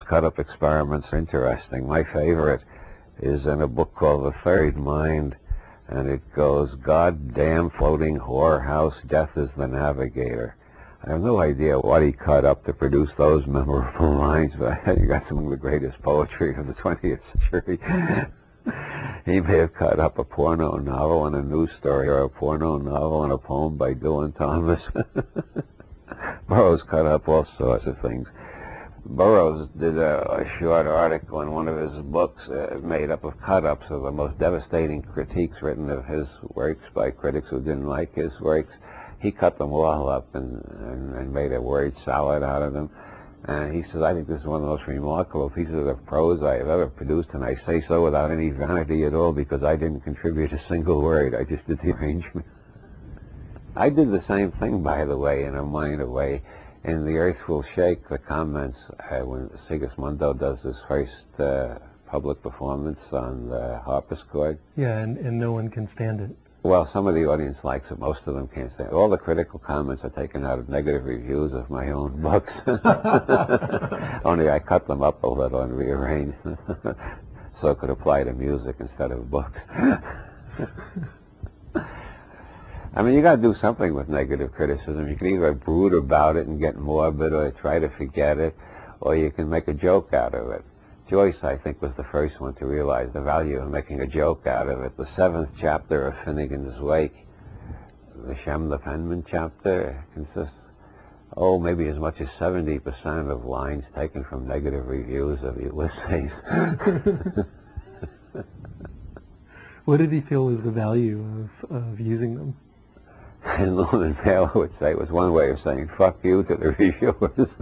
cut-up experiments are interesting. My favorite is in a book called The Third Mind, and it goes, "God damn floating whorehouse, death is the navigator." I have no idea what he cut up to produce those memorable lines, but I think he got some of the greatest poetry of the 20th century. He may have cut up a porno novel and a news story, or a porno novel and a poem by Dylan Thomas. Burroughs cut up all sorts of things. Burroughs did a short article in one of his books made up of cut-ups of the most devastating critiques written of his works by critics who didn't like his works. He cut them all up and made a word salad out of them. And he says, "I think this is one of the most remarkable pieces of prose I have ever produced, and I say so without any vanity at all, because I didn't contribute a single word. I just did the arrangement." I did the same thing, by the way, in a minor way. In The Earth Will Shake, the comments, when Sigismundo does his first public performance on the harpsichord. Yeah, and no one can stand it. Well, some of the audience likes it. Most of them can't stand it. All the critical comments are taken out of negative reviews of my own books. Only I cut them up a little and rearranged them so it could apply to music instead of books. I mean, you got to do something with negative criticism. You can either brood about it and get morbid, or try to forget it, or you can make a joke out of it. Joyce, I think, was the first one to realize the value of making a joke out of it. The 7th chapter of Finnegan's Wake, the Shem the Penman chapter, consists, maybe as much as 70% of lines taken from negative reviews of Ulysses. What did he feel was the value of using them? And Norman Mailer would say it was one way of saying "fuck you" to the reviewers.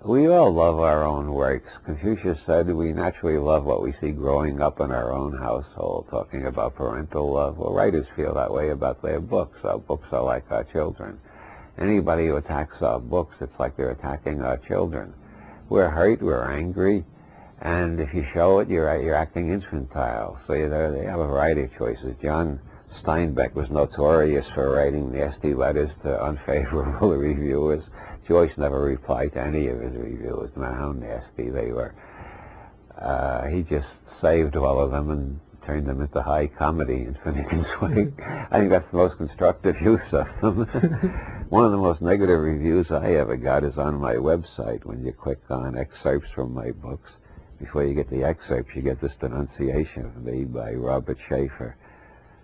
We all love our own works. Confucius said we naturally love what we see growing up in our own household, talking about parental love. Well, writers feel that way about their books. Our books are like our children. Anybody who attacks our books, it's like they're attacking our children. We're hurt, we're angry, and if you show it, you're acting infantile. So they have a variety of choices. John Steinbeck was notorious for writing nasty letters to unfavorable reviewers. Joyce never replied to any of his reviewers, no matter how nasty they were. He just saved all of them and turned them into high comedy in Finnegan's Wake. I think that's the most constructive use of them. One of the most negative reviews I ever got is on my website. When you click on excerpts from my books, before you get the excerpts, you get this denunciation of me by Robert Schaefer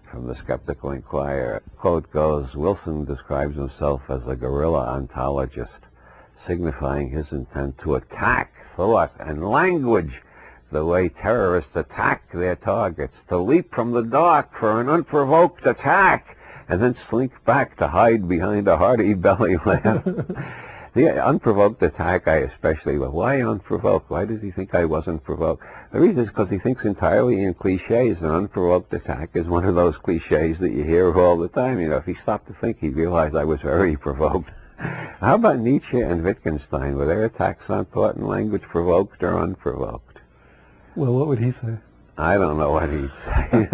from the Skeptical Inquirer. Quote goes, "Wilson describes himself as a guerrilla ontologist, signifying his intent to attack thought and language the way terrorists attack their targets, to leap from the dark for an unprovoked attack, and then slink back to hide behind a hearty belly laugh." The unprovoked attack, I especially love. Why unprovoked? Why does he think I wasn't provoked? The reason is because he thinks entirely in cliches. An unprovoked attack is one of those cliches that you hear all the time. You know, if he stopped to think, he'd realize I was very provoked. How about Nietzsche and Wittgenstein? Were their attacks on thought and language provoked or unprovoked? Well, what would he say? I don't know what he'd say.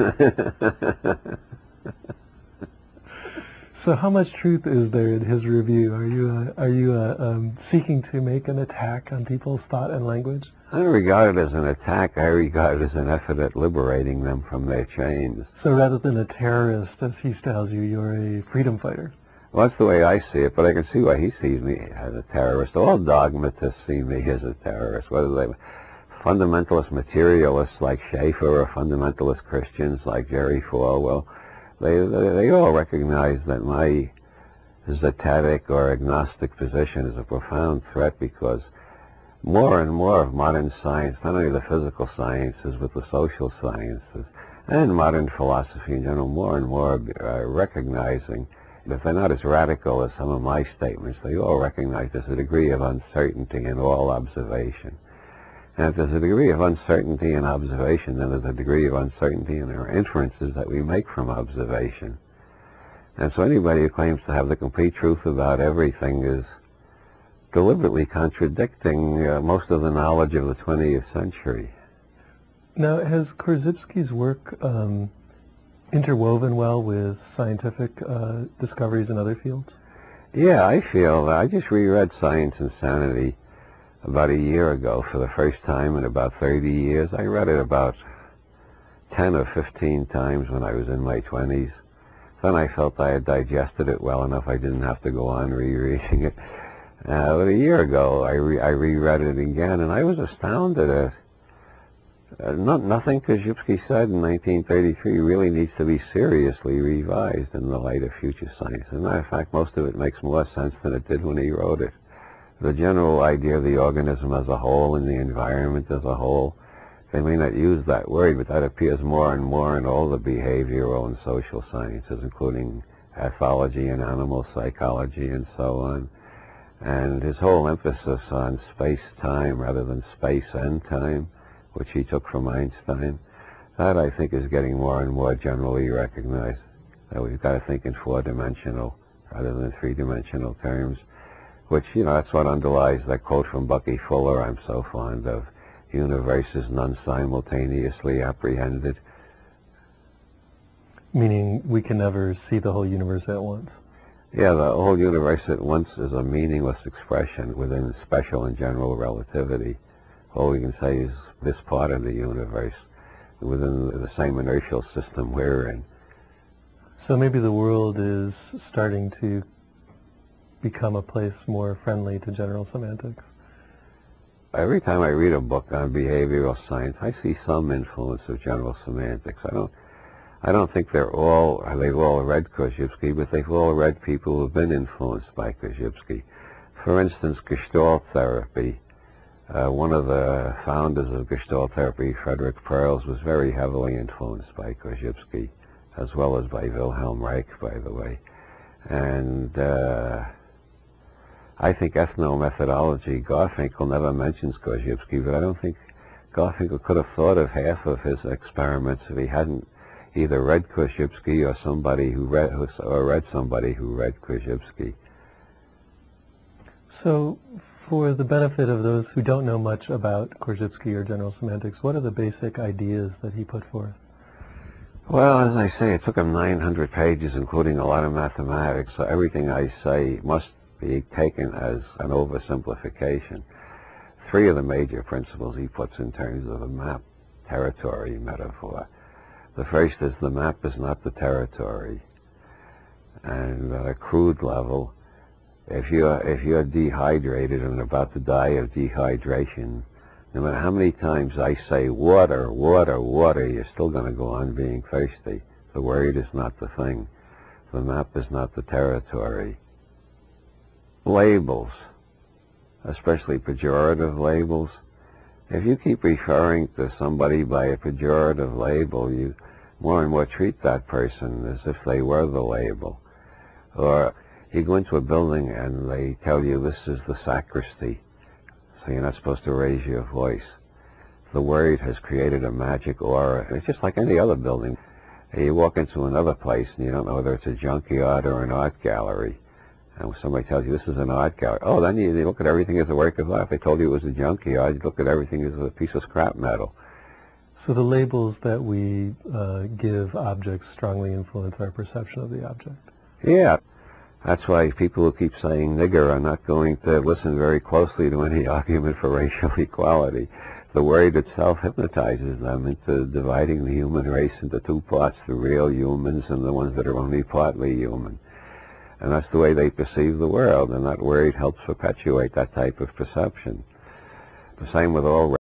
So how much truth is there in his review? Are you seeking to make an attack on people's thought and language? I don't regard it as an attack. I regard it as an effort at liberating them from their chains. So rather than a terrorist, as he styles you, you're a freedom fighter. Well, that's the way I see it, but I can see why he sees me as a terrorist. All dogmatists see me as a terrorist, whether they're fundamentalist materialists like Schaefer or fundamentalist Christians like Jerry Falwell. They all recognize that my zetetic or agnostic position is a profound threat, because more and more of modern science, not only the physical sciences, but the social sciences, and modern philosophy in general, more and more are recognizing that they're not as radical as some of my statements. They all recognize there's a degree of uncertainty in all observation. And if there's a degree of uncertainty in observation, then there's a degree of uncertainty in our inferences that we make from observation. And so anybody who claims to have the complete truth about everything is deliberately contradicting most of the knowledge of the 20th century. Now, has Korzybski's work interwoven well with scientific discoveries in other fields? Yeah, I feel that. I just reread Science and Sanity about a year ago for the first time in about 30 years. I read it about 10 or 15 times when I was in my 20s. Then I felt I had digested it well enough I didn't have to go on rereading it. But a year ago I reread it again, and I was astounded at nothing Korzybski said in 1933 really needs to be seriously revised in the light of future science. As a matter of fact, most of it makes more sense than it did when he wrote it. The general idea of the organism as a whole and the environment as a whole, they may not use that word, but that appears more and more in all the behavioral and social sciences, including ethology and animal psychology and so on. And his whole emphasis on space-time rather than space and time, which he took from Einstein, that I think is getting more and more generally recognized, that we've got to think in four-dimensional rather than three-dimensional terms, which, that's what underlies that quote from Bucky Fuller I'm so fond of: universe is none simultaneously apprehended. Meaning we can never see the whole universe at once. Yeah, the whole universe at once is a meaningless expression within special and general relativity. All we can say is this part of the universe within the same inertial system we're in. So maybe the world is starting to become a place more friendly to general semantics. Every time I read a book on behavioral science, I see some influence of general semantics. I don't think they've all read Korzybski, but they've all read people who've been influenced by Korzybski. For instance, Gestalt therapy. One of the founders of Gestalt therapy, Frederick Perls, was very heavily influenced by Korzybski, as well as by Wilhelm Reich, by the way. And I think ethnomethodology, Garfinkel never mentions Korzybski, but I don't think Garfinkel could have thought of half of his experiments if he hadn't either read Korzybski or somebody who read somebody who read Korzybski. So, for the benefit of those who don't know much about Korzybski or general semantics, what are the basic ideas that he put forth? Well, as I say, it took him 900 pages, including a lot of mathematics, so everything I say must be taken as an oversimplification. Three of the major principles he puts in terms of the map territory metaphor. The first is the map is not the territory. And at a crude level, if you're dehydrated and about to die of dehydration, no matter how many times I say water, water, water, you're still going to go on being thirsty. The word is not the thing. The map is not the territory. Labels, especially pejorative labels. If you keep referring to somebody by a pejorative label, you more and more treat that person as if they were the label. Or you go into a building and they tell you this is the sacristy, so you're not supposed to raise your voice. The word has created a magic aura. It's just like any other building. You walk into another place and you don't know whether it's a junkyard or an art gallery. And somebody tells you this is an art gallery. Oh, then you look at everything as a work of art. If they told you it was a junkyard, you look at everything as a piece of scrap metal. So the labels that we give objects strongly influence our perception of the object. Yeah. That's why people who keep saying nigger are not going to listen very closely to any argument for racial equality. The word itself hypnotizes them into dividing the human race into two parts, the real humans and the ones that are only partly human. And that's the way they perceive the world, and that word helps perpetuate that type of perception. The same with all